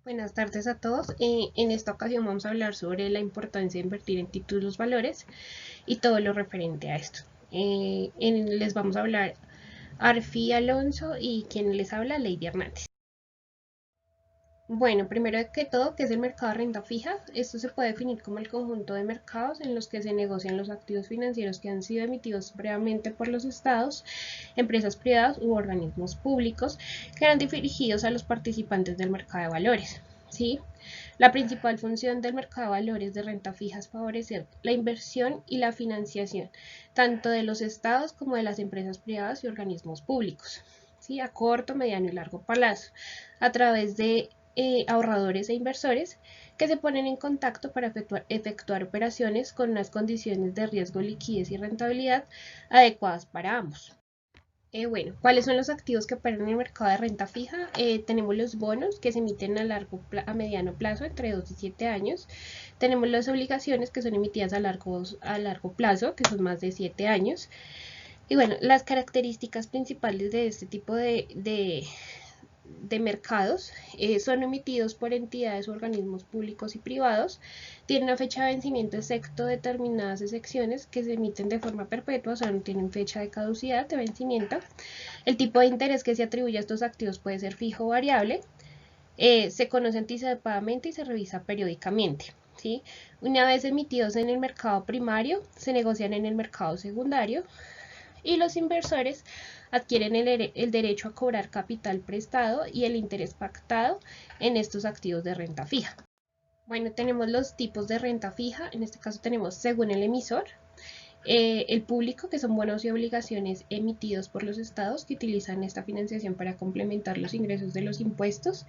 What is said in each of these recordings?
Buenas tardes a todos. En esta ocasión vamos a hablar sobre la importancia de invertir en títulos valores y todo lo referente a esto. Les vamos a hablar Arfi Alonso y quien les habla, Lady Hernández. Bueno, primero que todo, ¿qué es el mercado de renta fija? Esto se puede definir como el conjunto de mercados en los que se negocian los activos financieros que han sido emitidos previamente por los estados, empresas privadas u organismos públicos que eran dirigidos a los participantes del mercado de valores. ¿Sí? La principal función del mercado de valores de renta fija es favorecer la inversión y la financiación, tanto de los estados como de las empresas privadas y organismos públicos, ¿sí? A corto, mediano y largo plazo, a través de ahorradores e inversores que se ponen en contacto para efectuar operaciones con unas condiciones de riesgo, liquidez y rentabilidad adecuadas para ambos. Bueno, ¿cuáles son los activos que operan en el mercado de renta fija? Tenemos los bonos que se emiten a mediano plazo, entre 2 y 7 años. Tenemos las obligaciones que son emitidas a largo plazo, que son más de 7 años. Y bueno, las características principales de este tipo de mercados son emitidos por entidades o organismos públicos y privados, tienen una fecha de vencimiento excepto determinadas excepciones que se emiten de forma perpetua, o sea, no tienen fecha de caducidad de vencimiento. El tipo de interés que se atribuye a estos activos puede ser fijo o variable, se conoce anticipadamente y se revisa periódicamente. ¿Sí? Una vez emitidos en el mercado primario, se negocian en el mercado secundario y los inversores adquieren el derecho a cobrar capital prestado y el interés pactado en estos activos de renta fija. Bueno, tenemos los tipos de renta fija, en este caso tenemos según el emisor, el público, que son bonos y obligaciones emitidos por los estados que utilizan esta financiación para complementar los ingresos de los impuestos.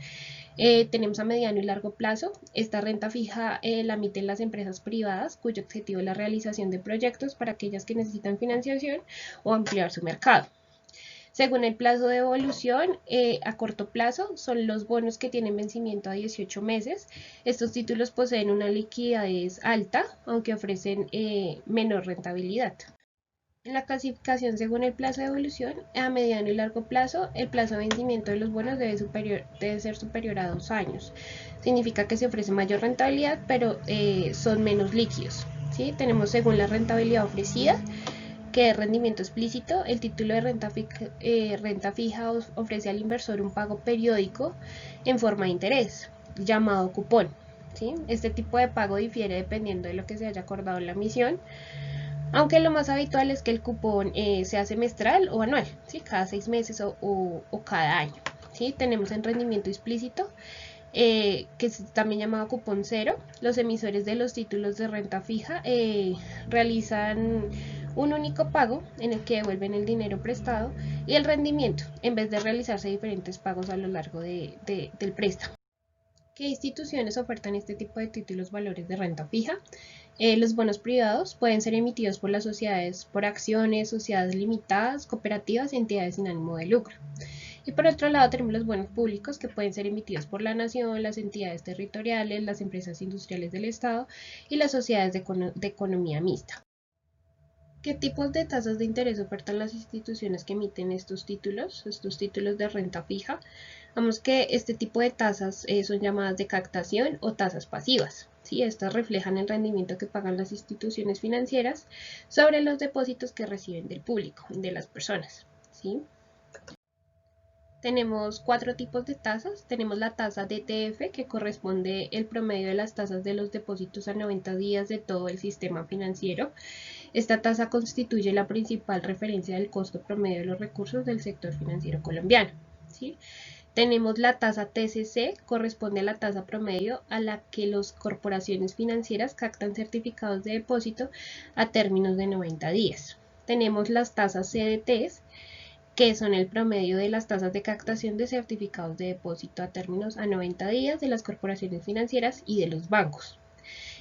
Tenemos a mediano y largo plazo. Esta renta fija la emiten las empresas privadas, cuyo objetivo es la realización de proyectos para aquellas que necesitan financiación o ampliar su mercado. Según el plazo de evolución, a corto plazo son los bonos que tienen vencimiento a 18 meses. Estos títulos poseen una liquidez alta, aunque ofrecen menor rentabilidad. En la clasificación según el plazo de evolución, a mediano y largo plazo, el plazo de vencimiento de los bonos debe ser superior a 2 años. Significa que se ofrece mayor rentabilidad, pero son menos líquidos. ¿Sí? Tenemos según la rentabilidad ofrecida, que es rendimiento explícito. El título de renta fija ofrece al inversor un pago periódico en forma de interés, llamado cupón. ¿Sí? Este tipo de pago difiere dependiendo de lo que se haya acordado en la emisión, aunque lo más habitual es que el cupón sea semestral o anual, ¿sí? Cada 6 meses o cada año. ¿Sí? Tenemos en rendimiento explícito, que es también llamado cupón cero. Los emisores de los títulos de renta fija realizan un único pago en el que devuelven el dinero prestado y el rendimiento, en vez de realizarse diferentes pagos a lo largo del préstamo. ¿Qué instituciones ofertan este tipo de títulos valores de renta fija? Los bonos privados pueden ser emitidos por las sociedades por acciones, sociedades limitadas, cooperativas y entidades sin ánimo de lucro. Y por otro lado tenemos los bonos públicos que pueden ser emitidos por la nación, las entidades territoriales, las empresas industriales del Estado y las sociedades de economía mixta. ¿Qué tipos de tasas de interés ofertan las instituciones que emiten estos títulos de renta fija? Vamos que este tipo de tasas son llamadas de captación o tasas pasivas. ¿Sí? Estas reflejan el rendimiento que pagan las instituciones financieras sobre los depósitos que reciben del público, de las personas. ¿Sí? Tenemos 4 tipos de tasas. Tenemos la tasa DTF, que corresponde el promedio de las tasas de los depósitos a 90 días de todo el sistema financiero. Esta tasa constituye la principal referencia del costo promedio de los recursos del sector financiero colombiano. ¿Sí? Tenemos la tasa TCC, corresponde a la tasa promedio a la que las corporaciones financieras captan certificados de depósito a términos de 90 días. Tenemos las tasas CDTs, que son el promedio de las tasas de captación de certificados de depósito a términos a 90 días de las corporaciones financieras y de los bancos.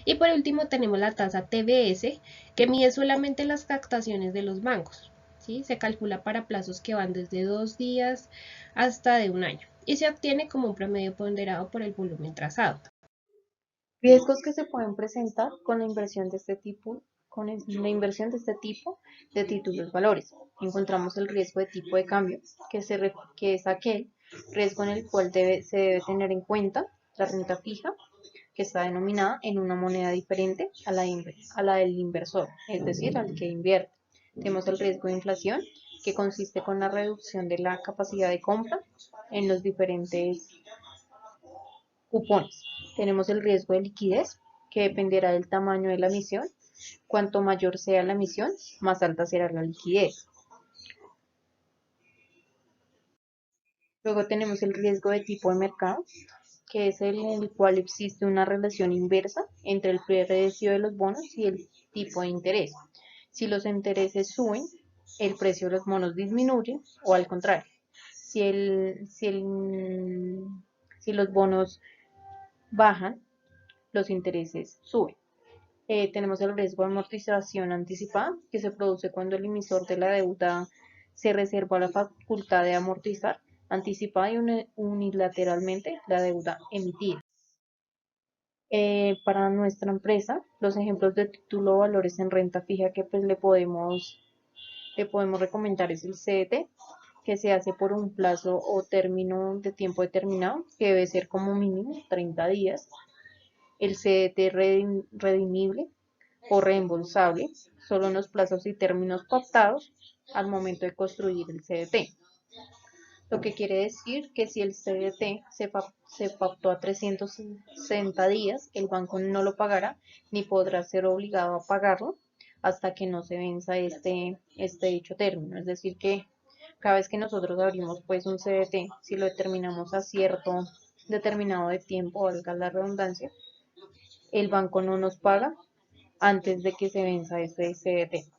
Y por último tenemos la tasa TBS, que mide solamente las captaciones de los bancos. ¿Sí? Se calcula para plazos que van desde 2 días hasta de un año y se obtiene como un promedio ponderado por el volumen trazado. Riesgos que se pueden presentar con la inversión de este tipo, con la inversión de este tipo de títulos valores. Encontramos el riesgo de tipo de cambio, que es aquel riesgo en el cual se debe tener en cuenta la renta fija, que está denominada en una moneda diferente a la del inversor, es decir, al que invierte. Tenemos el riesgo de inflación, que consiste con la reducción de la capacidad de compra en los diferentes cupones. Tenemos el riesgo de liquidez, que dependerá del tamaño de la emisión. Cuanto mayor sea la emisión, más alta será la liquidez. Luego tenemos el riesgo de tipo de mercado, que es el en el cual existe una relación inversa entre el precio de los bonos y el tipo de interés. Si los intereses suben, el precio de los bonos disminuye o al contrario. Si, si los bonos bajan, los intereses suben. Tenemos el riesgo de amortización anticipada, que se produce cuando el emisor de la deuda se reserva la facultad de amortizar anticipada y unilateralmente la deuda emitida. Para nuestra empresa, los ejemplos de título o valores en renta fija que pues, le podemos recomendar es el CDT, que se hace por un plazo o término de tiempo determinado, que debe ser como mínimo 30 días. El CDT redimible o reembolsable, solo en los plazos y términos pactados al momento de construir el CDT. Lo que quiere decir que si el CDT se pactó a 360 días, el banco no lo pagará ni podrá ser obligado a pagarlo hasta que no se venza este dicho término. Es decir, que cada vez que nosotros abrimos pues un CDT, si lo determinamos a cierto determinado de tiempo, valga la redundancia, el banco no nos paga antes de que se venza ese CDT.